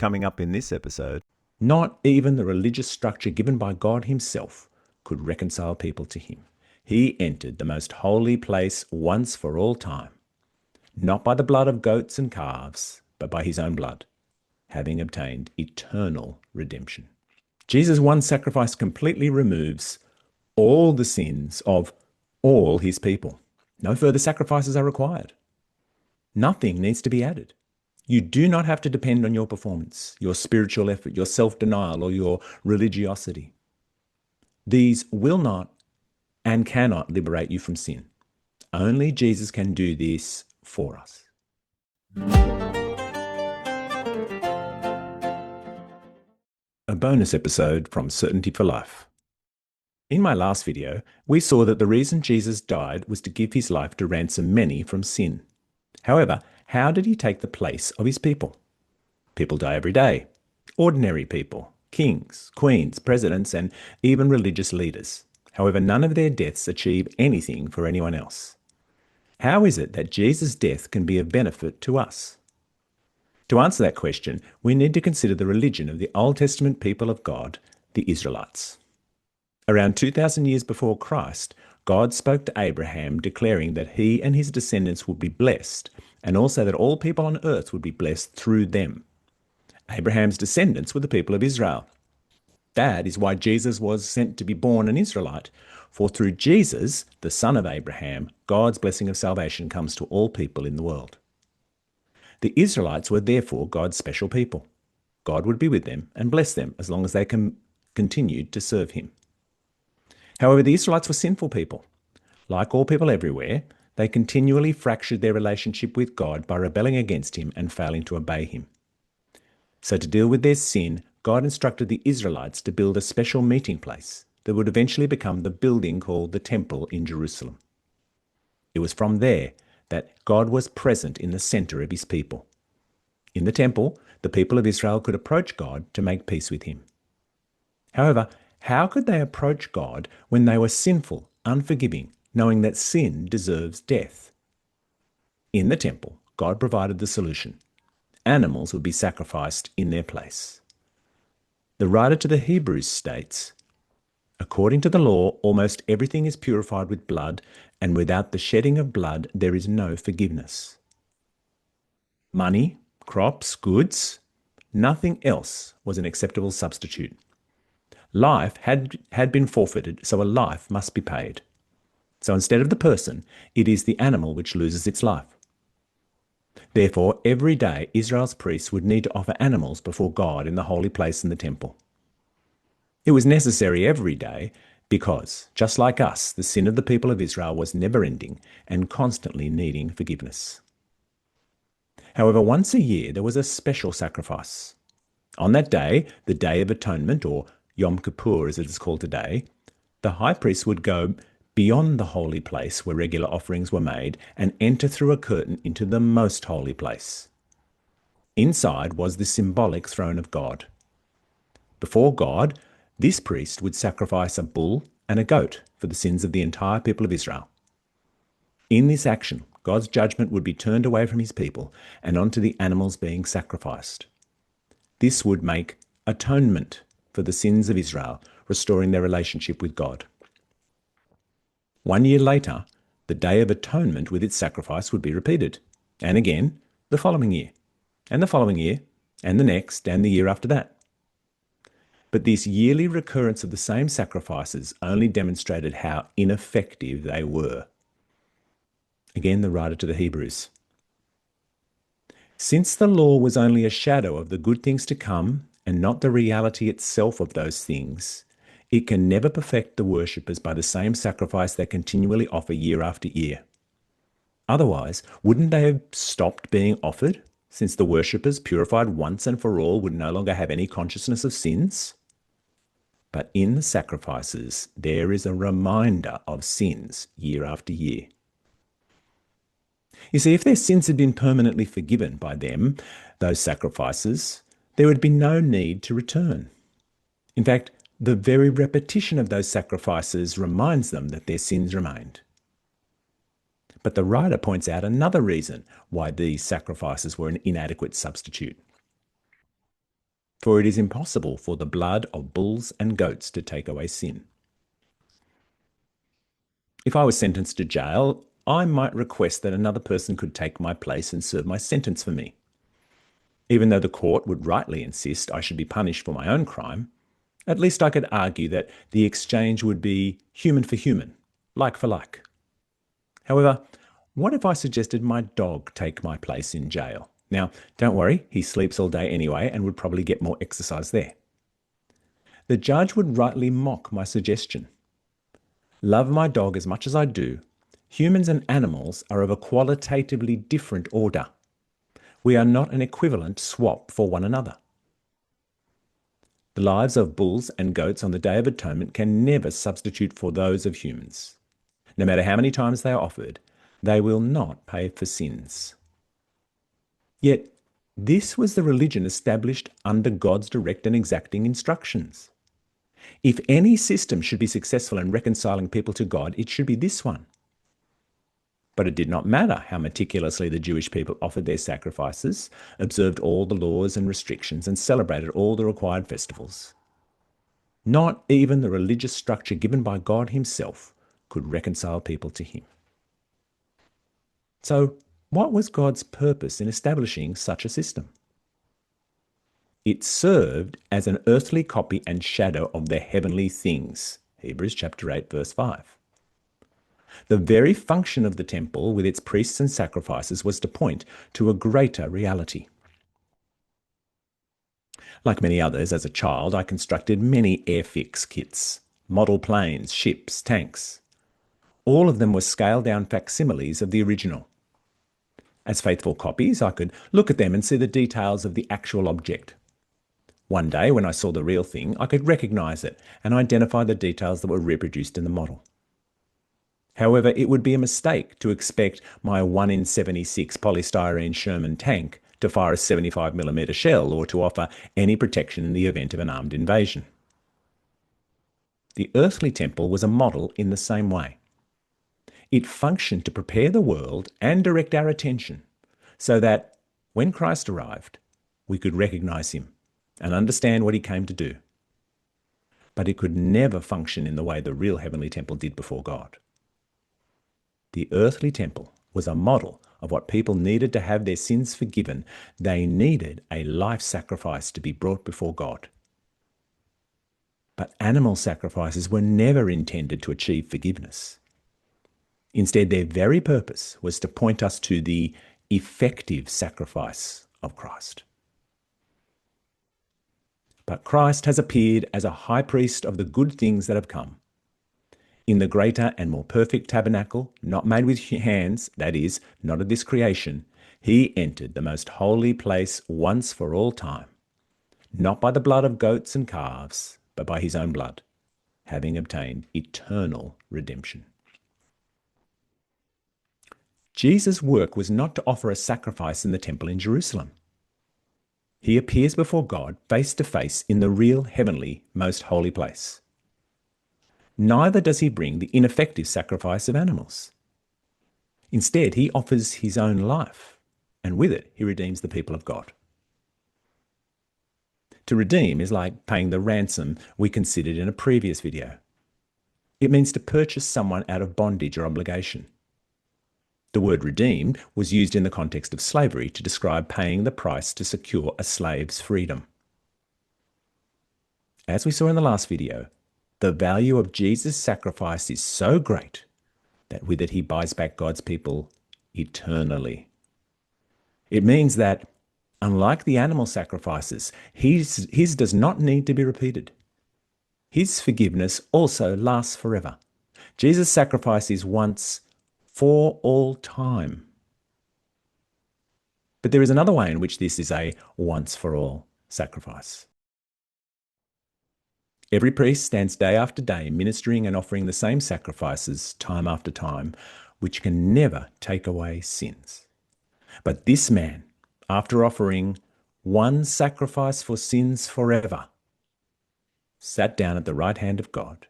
coming up in this episode. Not even the religious structure given by God himself could reconcile people to him. He entered the most holy place once for all time, not by the blood of goats and calves, but by his own blood, having obtained eternal redemption. Jesus' one sacrifice completely removes all the sins of all his people. No further sacrifices are required. Nothing needs to be added. You do not have to depend on your performance, your spiritual effort, your self-denial, or your religiosity. These will not and cannot liberate you from sin. Only Jesus can do this for us. A bonus episode from Certainty for Life. In my last video, we saw that the reason Jesus died was to give his life to ransom many from sin. However, how did he take the place of his people? People die every day. Ordinary people, kings, queens, presidents, and even religious leaders. However, none of their deaths achieve anything for anyone else. How is it that Jesus' death can be of benefit to us? To answer that question, we need to consider the religion of the Old Testament people of God, the Israelites. Around 2,000 years before Christ, God spoke to Abraham, declaring that he and his descendants would be blessed, and also that all people on earth would be blessed through them. Abraham's descendants were the people of Israel. That is why Jesus was sent to be born an Israelite, for through Jesus, the son of Abraham, God's blessing of salvation comes to all people in the world. The Israelites were therefore God's special people. God would be with them and bless them as long as they continued to serve him. However, the Israelites were sinful people. Like all people everywhere, they continually fractured their relationship with God by rebelling against him and failing to obey him. So to deal with their sin, God instructed the Israelites to build a special meeting place that would eventually become the building called the Temple in Jerusalem. It was from there that God was present in the center of his people. In the temple, the people of Israel could approach God to make peace with him. However, how could they approach God when they were sinful, unforgiving, knowing that sin deserves death? In the temple, God provided the solution. Animals would be sacrificed in their place. The writer to the Hebrews states, "According to the law, almost everything is purified with blood, and without the shedding of blood, there is no forgiveness." Money, crops, goods, nothing else was an acceptable substitute. Life had been forfeited, so a life must be paid. So instead of the person, it is the animal which loses its life. Therefore, every day Israel's priests would need to offer animals before God in the holy place in the temple. It was necessary every day because, just like us, the sin of the people of Israel was never-ending and constantly needing forgiveness. However, once a year there was a special sacrifice. On that day, the Day of Atonement, or Yom Kippur as it is called today, the high priest would go beyond the holy place where regular offerings were made and enter through a curtain into the most holy place. Inside was the symbolic throne of God. Before God, this priest would sacrifice a bull and a goat for the sins of the entire people of Israel. In this action, God's judgment would be turned away from his people and onto the animals being sacrificed. This would make atonement for the sins of Israel, restoring their relationship with God. 1 year later, the Day of Atonement with its sacrifice would be repeated, and again the following year, and the following year, and the next, and the year after that. But this yearly recurrence of the same sacrifices only demonstrated how ineffective they were. Again, the writer to the Hebrews. Since the law was only a shadow of the good things to come, and not the reality itself of those things, it can never perfect the worshippers by the same sacrifice they continually offer year after year. Otherwise, wouldn't they have stopped being offered, since the worshippers, purified once and for all, would no longer have any consciousness of sins? But in the sacrifices, there is a reminder of sins year after year. You see, if their sins had been permanently forgiven by them, those sacrifices, there would be no need to return. In fact, the very repetition of those sacrifices reminds them that their sins remained. But the writer points out another reason why these sacrifices were an inadequate substitute. for it is impossible for the blood of bulls and goats to take away sin. If I was sentenced to jail, I might request that another person could take my place and serve my sentence for me. Even though the court would rightly insist I should be punished for my own crime, at least I could argue that the exchange would be human for human, like for like. However, what if I suggested my dog take my place in jail? Now, don't worry, he sleeps all day anyway and would probably get more exercise there. The judge would rightly mock my suggestion. Love my dog as much as I do, humans and animals are of a qualitatively different order. We are not an equivalent swap for one another. The lives of bulls and goats on the Day of Atonement can never substitute for those of humans. No matter how many times they are offered, they will not pay for sins. Yet, this was the religion established under God's direct and exacting instructions. If any system should be successful in reconciling people to God, it should be this one. But it did not matter how meticulously the Jewish people offered their sacrifices, observed all the laws and restrictions, and celebrated all the required festivals. Not even the religious structure given by God himself could reconcile people to him. So, what was God's purpose in establishing such a system? It served as an earthly copy and shadow of the heavenly things. Hebrews chapter 8, verse 5. The very function of the temple with its priests and sacrifices was to point to a greater reality. Like many others, as a child, I constructed many airfix kits, model planes, ships, tanks. All of them were scaled-down facsimiles of the original. As faithful copies, I could look at them and see the details of the actual object. One day, when I saw the real thing, I could recognize it and identify the details that were reproduced in the model. However, it would be a mistake to expect my 1 in 76 polystyrene Sherman tank to fire a 75mm shell or to offer any protection in the event of an armed invasion. The earthly temple was a model in the same way. It functioned to prepare the world and direct our attention so that, when Christ arrived, we could recognize him and understand what he came to do. But it could never function in the way the real heavenly temple did before God. The earthly temple was a model of what people needed to have their sins forgiven. They needed a life sacrifice to be brought before God. But animal sacrifices were never intended to achieve forgiveness. Instead, their very purpose was to point us to the effective sacrifice of Christ. But Christ has appeared as a high priest of the good things that have come. In the greater and more perfect tabernacle, not made with hands, that is, not of this creation, he entered the most holy place once for all time, not by the blood of goats and calves, but by his own blood, having obtained eternal redemption. Jesus' work was not to offer a sacrifice in the temple in Jerusalem. He appears before God face to face in the real heavenly, most holy place. Neither does he bring the ineffective sacrifice of animals. Instead, he offers his own life, and with it, he redeems the people of God. To redeem is like paying the ransom we considered in a previous video. It means to purchase someone out of bondage or obligation. The word redeemed was used in the context of slavery to describe paying the price to secure a slave's freedom. As we saw in the last video, the value of Jesus' sacrifice is so great that with it he buys back God's people eternally. It means that, unlike the animal sacrifices, his does not need to be repeated. His forgiveness also lasts forever. Jesus' sacrifice is once for all time. But there is another way in which this is a once-for-all sacrifice. Every priest stands day after day ministering and offering the same sacrifices time after time, which can never take away sins. But this man, after offering one sacrifice for sins forever, sat down at the right hand of God.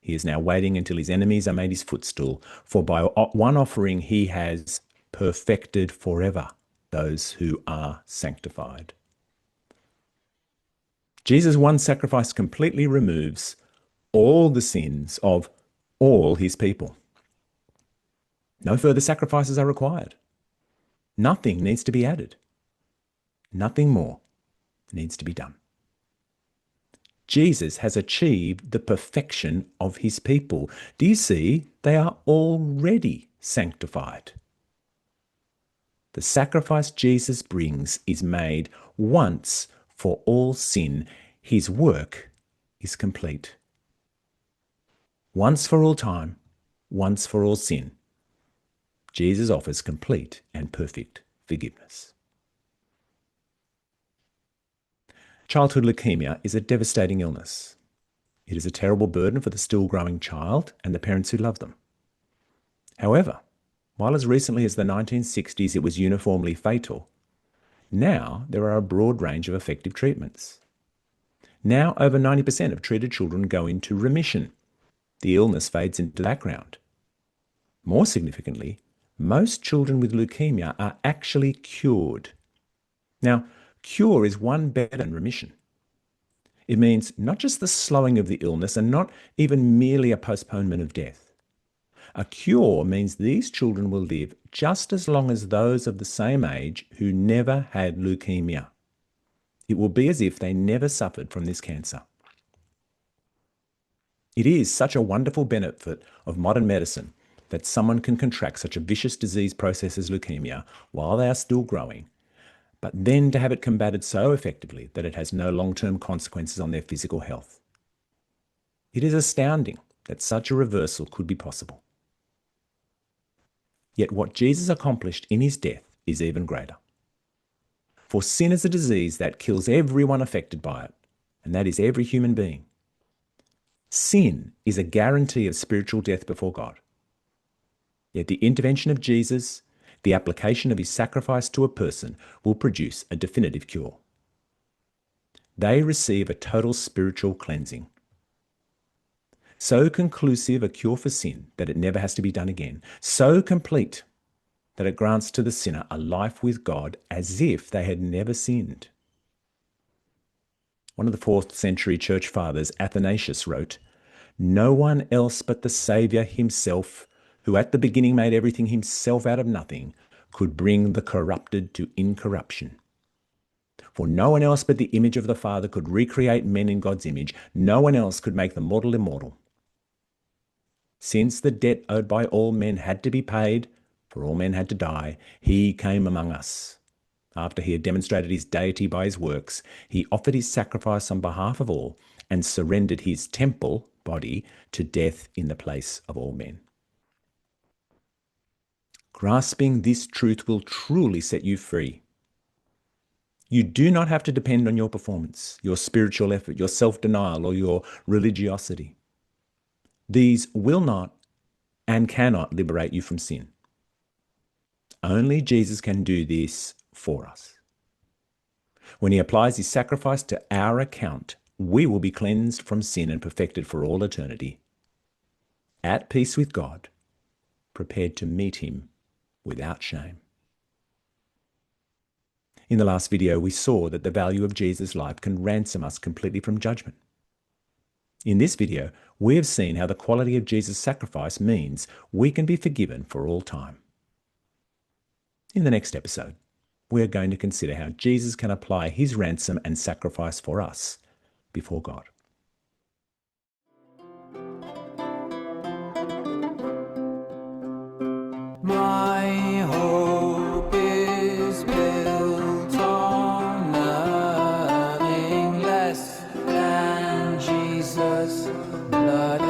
He is now waiting until his enemies are made his footstool, for by one offering he has perfected forever those who are sanctified. Jesus' one sacrifice completely removes all the sins of all his people. No further sacrifices are required. Nothing needs to be added. Nothing more needs to be done. Jesus has achieved the perfection of his people. Do you see? They are already sanctified. The sacrifice Jesus brings is made once for all sin. His work is complete. Once for all time, once for all sin, Jesus offers complete and perfect forgiveness. Childhood leukemia is a devastating illness. It is a terrible burden for the still growing child and the parents who love them. However, while as recently as the 1960s it was uniformly fatal, now there are a broad range of effective treatments. Now over 90% of treated children go into remission. The illness fades into the background. More significantly, most children with leukemia are actually cured. Now, cure is one better than remission. It means not just the slowing of the illness and not even merely a postponement of death. A cure means these children will live just as long as those of the same age who never had leukemia. It will be as if they never suffered from this cancer. It is such a wonderful benefit of modern medicine that someone can contract such a vicious disease process as leukemia while they are still growing, but then to have it combated so effectively that it has no long-term consequences on their physical health. It is astounding that such a reversal could be possible. Yet what Jesus accomplished in his death is even greater. For sin is a disease that kills everyone affected by it, and that is every human being. Sin is a guarantee of spiritual death before God. Yet the intervention of Jesus, the application of his sacrifice to a person, will produce a definitive cure. They receive a total spiritual cleansing. So conclusive a cure for sin that it never has to be done again. So complete that it grants to the sinner a life with God as if they had never sinned. One of the 4th century church fathers, Athanasius, wrote, "No one else but the Saviour himself, who at the beginning made everything himself out of nothing, could bring the corrupted to incorruption. For no one else but the image of the Father could recreate men in God's image. No one else could make the mortal immortal. Since the debt owed by all men had to be paid, for all men had to die, he came among us. After he had demonstrated his deity by his works, he offered his sacrifice on behalf of all and surrendered his temple body to death in the place of all men." Grasping this truth will truly set you free. You do not have to depend on your performance, your spiritual effort, your self-denial, or your religiosity. These will not and cannot liberate you from sin. Only Jesus can do this for us. When he applies his sacrifice to our account, we will be cleansed from sin and perfected for all eternity, at peace with God, prepared to meet him without shame. In the last video, we saw that the value of Jesus' life can ransom us completely from judgment. In this video, we have seen how the quality of Jesus' sacrifice means we can be forgiven for all time. In the next episode, we are going to consider how Jesus can apply his ransom and sacrifice for us before God. My hope is built on nothing less than Jesus' blood